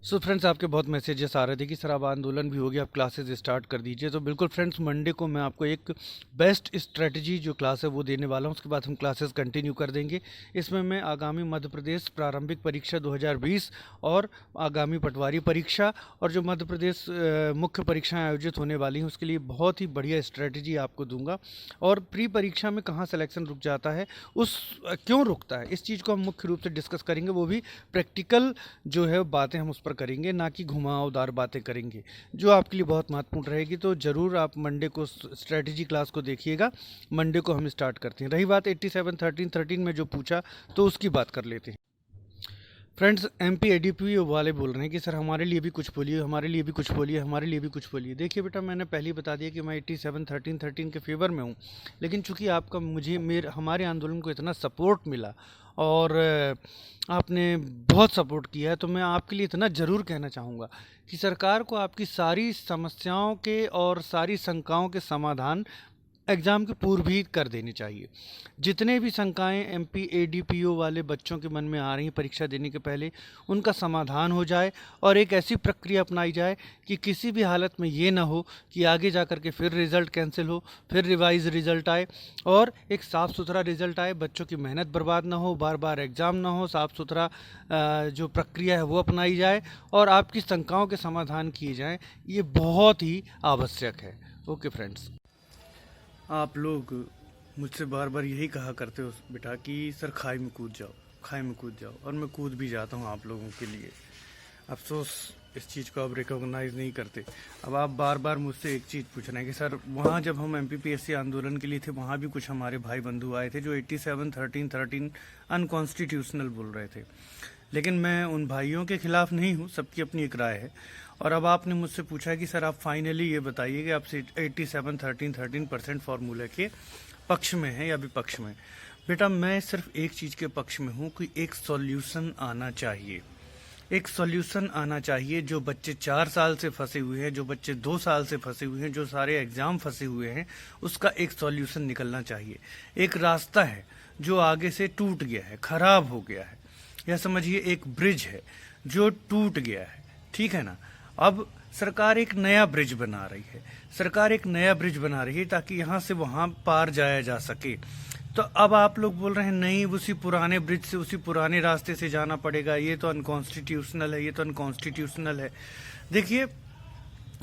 So friends, आपके बहुत messages आ रहे थे कि सर अब आंदोलन भी हो गया, आप क्लासेस स्टार्ट कर दीजिए। तो बिल्कुल फ्रेंड्स, मंडे को मैं आपको एक बेस्ट स्ट्रेटजी जो क्लास है वो देने वाला हूँ। उसके बाद हम क्लासेस कंटिन्यू कर देंगे। इसमें मैं आगामी मध्य प्रदेश प्रारंभिक परीक्षा 2020 और आगामी पटवारी परीक्षा और जो मध्य प्रदेश मुख्य परीक्षाएं आयोजित होने वाली हैं उसके लिए बहुत ही बढ़िया स्ट्रेटजी आपको दूंगा। और प्री परीक्षा में कहाँ सिलेक्शन रुक जाता है, क्यों रुकता है, इस चीज़ को हम मुख्य रूप से डिस्कस करेंगे। वो भी प्रैक्टिकल जो है बातें हम उस पर करेंगे, ना कि घुमावदार बातें करेंगे, जो आपके लिए बहुत महत्वपूर्ण रहेगी। तो ज़रूर आप मंडे को स्ट्रेटजी क्लास को देखिएगा। मंडे को हम स्टार्ट करते हैं। रही बात 87-13-13 में जो पूछा, तो उसकी बात कर लेते हैं। फ्रेंड्स, एमपी एडीपी वाले बोल रहे हैं कि सर हमारे लिए भी कुछ बोलिए, हमारे लिए भी कुछ बोलिए, हमारे लिए भी कुछ बोलिए। देखिए बेटा, मैंने पहले ही बता दिया कि मैं 87-13-13 के फेवर में हूँ। लेकिन चूंकि आपका हमारे आंदोलन को इतना सपोर्ट मिला और आपने बहुत सपोर्ट किया है, तो मैं आपके लिए इतना ज़रूर कहना चाहूँगा कि सरकार को आपकी सारी समस्याओं के और सारी शंकाओं के समाधान एग्ज़ाम के पूर्व ही कर देनी चाहिए। जितने भी शंकाएं एमपी एडीपीओ वाले बच्चों के मन में आ रही हैं परीक्षा देने के पहले, उनका समाधान हो जाए और एक ऐसी प्रक्रिया अपनाई जाए कि किसी भी हालत में ये ना हो कि आगे जा कर के फिर रिज़ल्ट कैंसिल हो, फिर रिवाइज रिज़ल्ट आए और एक साफ़ सुथरा रिज़ल्ट आए, बच्चों की मेहनत बर्बाद ना हो, बार बार एग्ज़ाम ना हो, साफ़ सुथरा जो प्रक्रिया है वो अपनाई जाए और आपकी शंकाओं के समाधान किए जाएँ। ये बहुत ही आवश्यक है। ओके फ्रेंड्स, आप लोग मुझसे बार बार यही कहा करते हो बेटा कि सर खाई में कूद जाओ, खाई में कूद जाओ, और मैं कूद भी जाता हूँ आप लोगों के लिए। अफसोस इस चीज़ को आप रिकॉग्नाइज़ नहीं करते। अब आप बार बार मुझसे एक चीज़ पूछ रहे हैं कि सर वहाँ जब हम एमपीपीएससी आंदोलन के लिए थे, वहाँ भी कुछ हमारे भाई बंधु आए थे जो 87-13-13 अनकॉन्स्टिट्यूशनल बोल रहे थे। लेकिन मैं उन भाइयों के खिलाफ नहीं हूँ, सबकी अपनी एक राय है। और अब आपने मुझसे पूछा कि सर आप फाइनली ये बताइए कि आप 87-13-13% फार्मूला के पक्ष में हैं या विपक्ष में। बेटा, मैं सिर्फ एक चीज़ के पक्ष में हूँ कि एक सॉल्यूशन आना चाहिए। एक सॉल्यूशन आना चाहिए। जो बच्चे 4 साल से फंसे हुए हैं, जो बच्चे 2 साल से फंसे हुए हैं, जो सारे एग्जाम फंसे हुए हैं, उसका एक सॉल्यूशन निकलना चाहिए। एक रास्ता है जो आगे से टूट गया है, खराब हो गया है, या समझिए एक ब्रिज है जो टूट गया है। ठीक है ना। अब सरकार एक नया ब्रिज बना रही है, सरकार एक नया ब्रिज बना रही है ताकि यहाँ से वहाँ पार जाया जा सके। तो अब आप लोग बोल रहे हैं नहीं, उसी पुराने ब्रिज से, उसी पुराने रास्ते से जाना पड़ेगा, ये तो अनकॉन्स्टिट्यूशनल है, ये तो अनकॉन्स्टिट्यूशनल है। देखिए,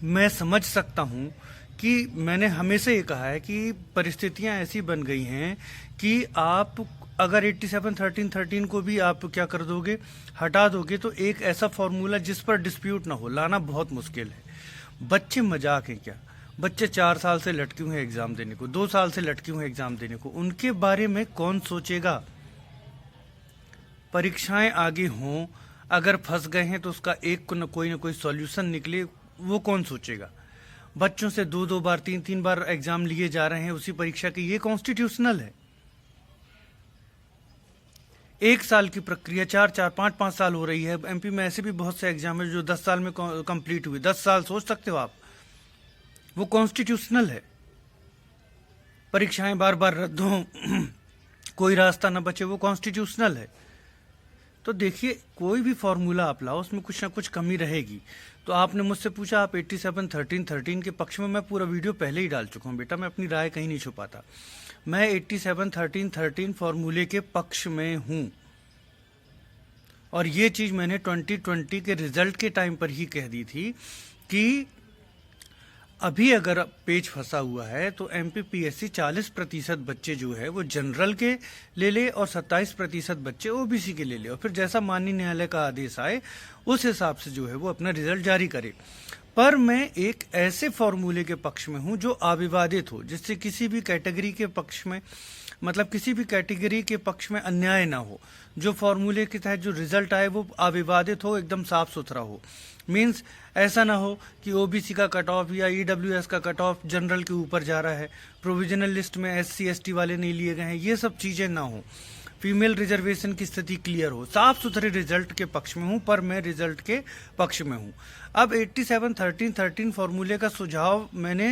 मैं समझ सकता हूँ कि मैंने हमेशा ये कहा है कि परिस्थितियाँ ऐसी बन गई हैं कि आप अगर 87-13-13 को भी आप क्या कर दोगे, हटा दोगे, तो एक ऐसा फॉर्मूला जिस पर डिस्प्यूट ना हो लाना बहुत मुश्किल है। बच्चे मजाक हैं क्या? बच्चे 4 साल से लटके हुए हैं एग्जाम देने को, 2 साल से लटके हुए हैं एग्जाम देने को, उनके बारे में कौन सोचेगा? परीक्षाएं आगे हों, अगर फंस गए हैं तो उसका एक को कोई ना कोई सॉल्यूशन निकले, वो कौन सोचेगा? बच्चों से 2-2 बार 3-3 बार एग्जाम लिए जा रहे हैं उसी परीक्षा के, ये कॉन्स्टिट्यूशनल है? 1 साल की प्रक्रिया 4-4 5-5 साल हो रही है। एमपी में ऐसे भी बहुत से एग्जाम है जो 10 साल में कंप्लीट हुए। 10 साल सोच सकते हो आप? वो कॉन्स्टिट्यूशनल है। परीक्षाएं बार बार रद्द हों, कोई रास्ता न बचे, वो कॉन्स्टिट्यूशनल है। तो देखिए, कोई भी फॉर्मूला आप लाओ, उसमें कुछ ना कुछ कमी रहेगी। तो आपने मुझसे पूछा आप 87-13-13 के पक्ष में, मैं पूरा वीडियो पहले ही डाल चुका हूँ बेटा, मैं अपनी राय कहीं नहीं छुपाता। मैं 87-13-13 फॉर्मूले के पक्ष में हूँ और ये चीज़ मैंने 2020 के रिजल्ट के टाइम पर ही कह दी थी कि अभी अगर पेज फंसा हुआ है तो एमपीपीएससी 40% बच्चे जो है वो जनरल के ले ले और 27% बच्चे ओबीसी के ले ले, और फिर जैसा माननीय न्यायालय का आदेश आए उस हिसाब से जो है वो अपना रिजल्ट जारी करे। पर मैं एक ऐसे फॉर्मूले के पक्ष में हूं जो अविवादित हो, जिससे किसी भी कैटेगरी के पक्ष में, मतलब किसी भी कैटेगरी के पक्ष में अन्याय ना हो। जो फॉर्मूले के तहत जो रिजल्ट आए वो अविवादित हो, एकदम साफ सुथरा हो। मीन्स ऐसा ना हो कि ओबीसी का कट ऑफ या ईडब्ल्यूएस का कट ऑफ जनरल के ऊपर जा रहा है, प्रोविजनल लिस्ट में एससी एसटी वाले नहीं लिए गए हैं, ये सब चीज़ें ना हो। फीमेल रिजर्वेशन की स्थिति क्लियर हो, साफ सुथरे रिजल्ट के पक्ष में हूं, पर मैं रिजल्ट के पक्ष में हूं। अब 87-13-13 फॉर्मूले का सुझाव मैंने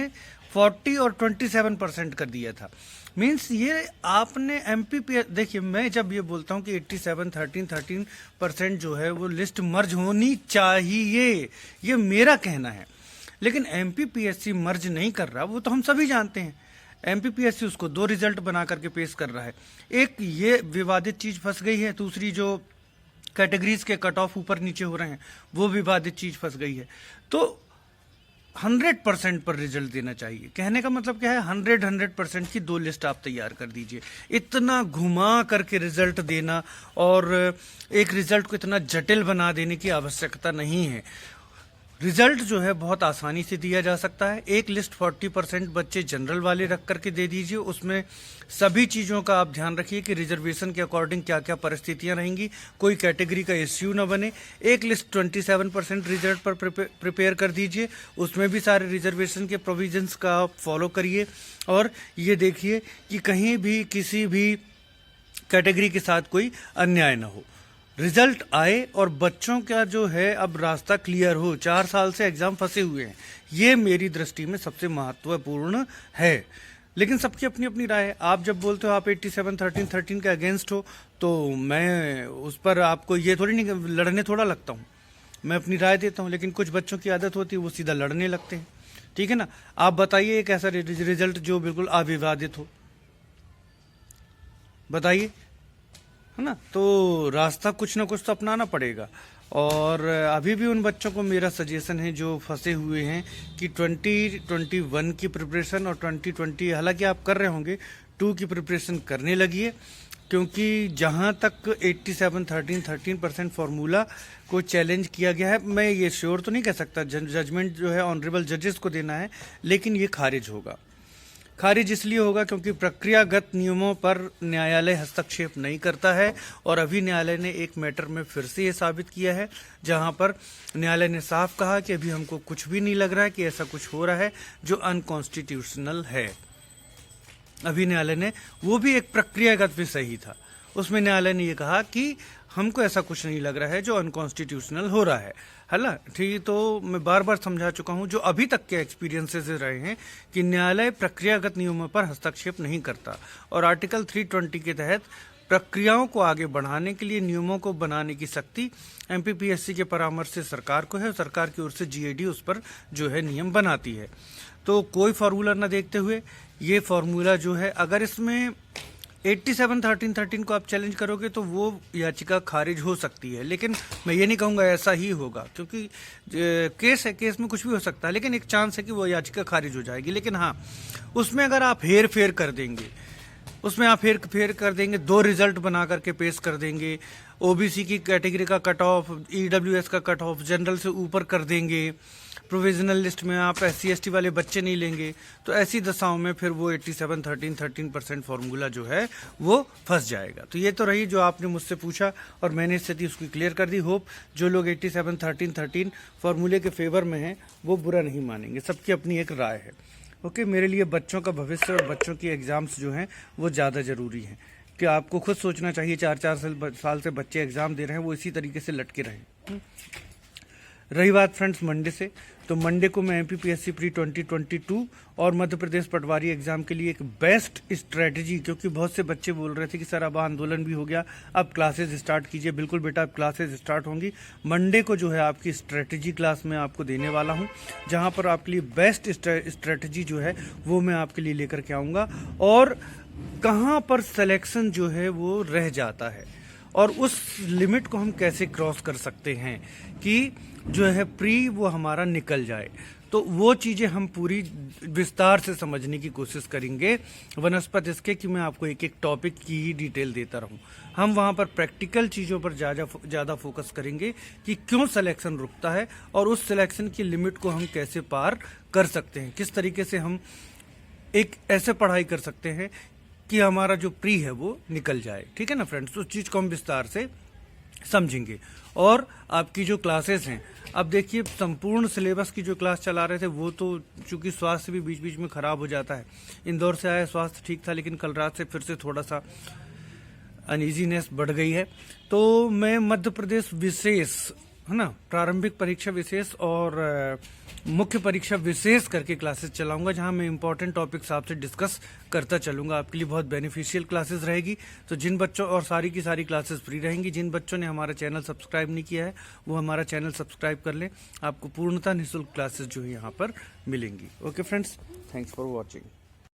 40 और 27% कर दिया था। मीन्स ये आपने एमपीपीएस, देखिए मैं जब ये बोलता हूँ कि 87 13% जो है वो लिस्ट मर्ज होनी चाहिए, ये मेरा कहना है। लेकिन एमपीपीएससी मर्ज नहीं कर रहा, वो तो हम सभी जानते हैं। एमपीपीएससी उसको 2 रिजल्ट बना करके पेश कर रहा है। एक ये विवादित चीज फंस गई है, दूसरी जो कैटेगरीज के कट ऑफ ऊपर नीचे हो रहे हैं वो विवादित चीज फंस गई है। तो 100% पर रिजल्ट देना चाहिए। कहने का मतलब क्या है, 100% की 2 लिस्ट आप तैयार कर दीजिए। इतना घुमा करके रिजल्ट देना और एक रिजल्ट को इतना जटिल बना देने की आवश्यकता नहीं है। रिजल्ट जो है बहुत आसानी से दिया जा सकता है। एक लिस्ट 40% बच्चे जनरल वाले रख करके दे दीजिए, उसमें सभी चीज़ों का आप ध्यान रखिए कि रिजर्वेशन के अकॉर्डिंग क्या क्या परिस्थितियां रहेंगी, कोई कैटेगरी का इश्यू ना बने। एक लिस्ट 27% रिजल्ट पर प्रिपेयर कर दीजिए, उसमें भी सारे रिजर्वेशन के प्रोविजंस का आप फॉलो करिए और ये देखिए कि कहीं भी किसी भी कैटेगरी के साथ कोई अन्याय ना हो। रिजल्ट आए और बच्चों का जो है अब रास्ता क्लियर हो। 4 साल से एग्जाम फंसे हुए हैं, ये मेरी दृष्टि में सबसे महत्वपूर्ण है। लेकिन सबकी अपनी अपनी राय है। आप जब बोलते हो आप 87 13 के अगेंस्ट हो, तो मैं उस पर आपको ये थोड़ी नहीं लड़ने थोड़ा लगता हूँ, मैं अपनी राय देता हूँ। लेकिन कुछ बच्चों की आदत होती है वो सीधा लड़ने लगते हैं, ठीक है ना। आप बताइए एक ऐसा रिजल्ट जो बिल्कुल अविवादित हो, बताइए, है ना। तो रास्ता कुछ ना कुछ तो अपनाना पड़ेगा। और अभी भी उन बच्चों को मेरा सजेशन है जो फंसे हुए हैं कि 2021 की प्रिपरेशन और 2020 हालांकि आप कर रहे होंगे 2 की प्रिपरेशन करने लगिए, क्योंकि जहां तक 87 13% फार्मूला को चैलेंज किया गया है, मैं ये श्योर तो नहीं कह सकता, जजमेंट जो है ऑनरेबल जजेस को देना है, लेकिन ये खारिज होगा। खारिज इसलिए होगा क्योंकि प्रक्रियागत नियमों पर न्यायालय हस्तक्षेप नहीं करता है। और अभी न्यायालय ने एक मैटर में फिर से ये साबित किया है, जहां पर न्यायालय ने साफ कहा कि अभी हमको कुछ भी नहीं लग रहा है कि ऐसा कुछ हो रहा है जो अनकॉन्स्टिट्यूशनल है। अभी न्यायालय ने, वो भी एक प्रक्रियागत विषय ही था, उसमें न्यायालय ने ये कहा कि हमको ऐसा कुछ नहीं लग रहा है जो अनकॉन्स्टिट्यूशनल हो रहा है ना। ठीक, तो मैं बार बार समझा चुका हूं जो अभी तक के एक्सपीरियंसेस रहे हैं कि न्यायालय प्रक्रियागत नियमों पर हस्तक्षेप नहीं करता। और आर्टिकल 320 के तहत प्रक्रियाओं को आगे बढ़ाने के लिए नियमों को बनाने की शक्ति एमपीपीएससी के परामर्श से सरकार को है, और सरकार की ओर से जीएडी उस पर जो है नियम बनाती है। तो कोई फार्मूला न देखते हुए ये फार्मूला जो है, अगर इसमें 87 13 को आप चैलेंज करोगे तो वो याचिका खारिज हो सकती है। लेकिन मैं ये नहीं कहूँगा ऐसा ही होगा, क्योंकि केस है, केस में कुछ भी हो सकता है, लेकिन एक चांस है कि वो याचिका खारिज हो जाएगी। लेकिन हाँ, उसमें अगर आप हेर फेर कर देंगे, उसमें आप हेर फेर कर देंगे, 2 रिजल्ट बना करके पेश कर देंगे, ओबीसी की कैटेगरी का कट ऑफ, ईडब्ल्यूएस का कट ऑफ जनरल से ऊपर कर देंगे, प्रोविजनल लिस्ट में आप SC ST वाले बच्चे नहीं लेंगे, तो ऐसी दशाओं में फिर वो 87 13% फार्मूला जो है वो फंस जाएगा। तो ये तो रही जो आपने मुझसे पूछा और मैंने स्थिति उसकी क्लियर कर दी। होप जो लोग 87 13 फार्मूले के फेवर में हैं वो बुरा नहीं मानेंगे, सबकी अपनी एक राय है। ओके, मेरे लिए बच्चों का भविष्य और बच्चों की एग्ज़ाम्स जो हैं वो ज़्यादा ज़रूरी हैं, कि आपको खुद सोचना चाहिए 4-4 साल से बच्चे एग्ज़ाम दे रहे हैं, वो इसी तरीके से लटके रहें। रही बात फ्रेंड्स मंडे से, तो मंडे को मैं एमपीपीएससी प्री 2022 और मध्य प्रदेश पटवारी एग्जाम के लिए एक बेस्ट स्ट्रेटजी, क्योंकि बहुत से बच्चे बोल रहे थे कि सर अब आंदोलन भी हो गया, अब क्लासेस स्टार्ट कीजिए। बिल्कुल बेटा, अब क्लासेस स्टार्ट होंगी। मंडे को जो है आपकी स्ट्रेटजी क्लास में आपको देने वाला हूं, जहां पर आपके लिए बेस्ट स्ट्रेटजी जो है वो मैं आपके लिए लेकर के आऊँगा, और कहाँ पर सिलेक्शन जो है वो रह जाता है और उस लिमिट को हम कैसे क्रॉस कर सकते हैं कि जो है प्री वो हमारा निकल जाए। तो वो चीज़ें हम पूरी विस्तार से समझने की कोशिश करेंगे, वनस्पत इसके कि मैं आपको एक एक टॉपिक की ही डिटेल देता रहूं। हम वहाँ पर प्रैक्टिकल चीज़ों पर ज़्यादा फोकस करेंगे कि क्यों सिलेक्शन रुकता है और उस सिलेक्शन की लिमिट को हम कैसे पार कर सकते हैं, किस तरीके से हम एक ऐसे पढ़ाई कर सकते हैं कि हमारा जो प्री है वो निकल जाए। ठीक है ना फ्रेंड्स, उस चीज़ को हम विस्तार से समझेंगे। और आपकी जो क्लासेस हैं, अब देखिए संपूर्ण सिलेबस की जो क्लास चला रहे थे वो तो चूंकि स्वास्थ्य भी बीच बीच में खराब हो जाता है, इंदौर से आया स्वास्थ्य ठीक था, लेकिन कल रात से फिर से थोड़ा सा अनईजीनेस बढ़ गई है। तो मैं मध्य प्रदेश विशेष है ना, प्रारंभिक परीक्षा विशेष और मुख्य परीक्षा विशेष करके क्लासेस चलाऊंगा, जहां मैं इंपॉर्टेंट टॉपिक्स आपसे डिस्कस करता चलूंगा। आपके लिए बहुत बेनिफिशियल क्लासेस रहेगी। तो जिन बच्चों, और सारी की सारी क्लासेस फ्री रहेंगी, जिन बच्चों ने हमारा चैनल सब्सक्राइब नहीं किया है वो हमारा चैनल सब्सक्राइब कर लें। आपको पूर्णतः निःशुल्क क्लासेस जो है यहाँ पर मिलेंगी। Okay friends, thanks for watching.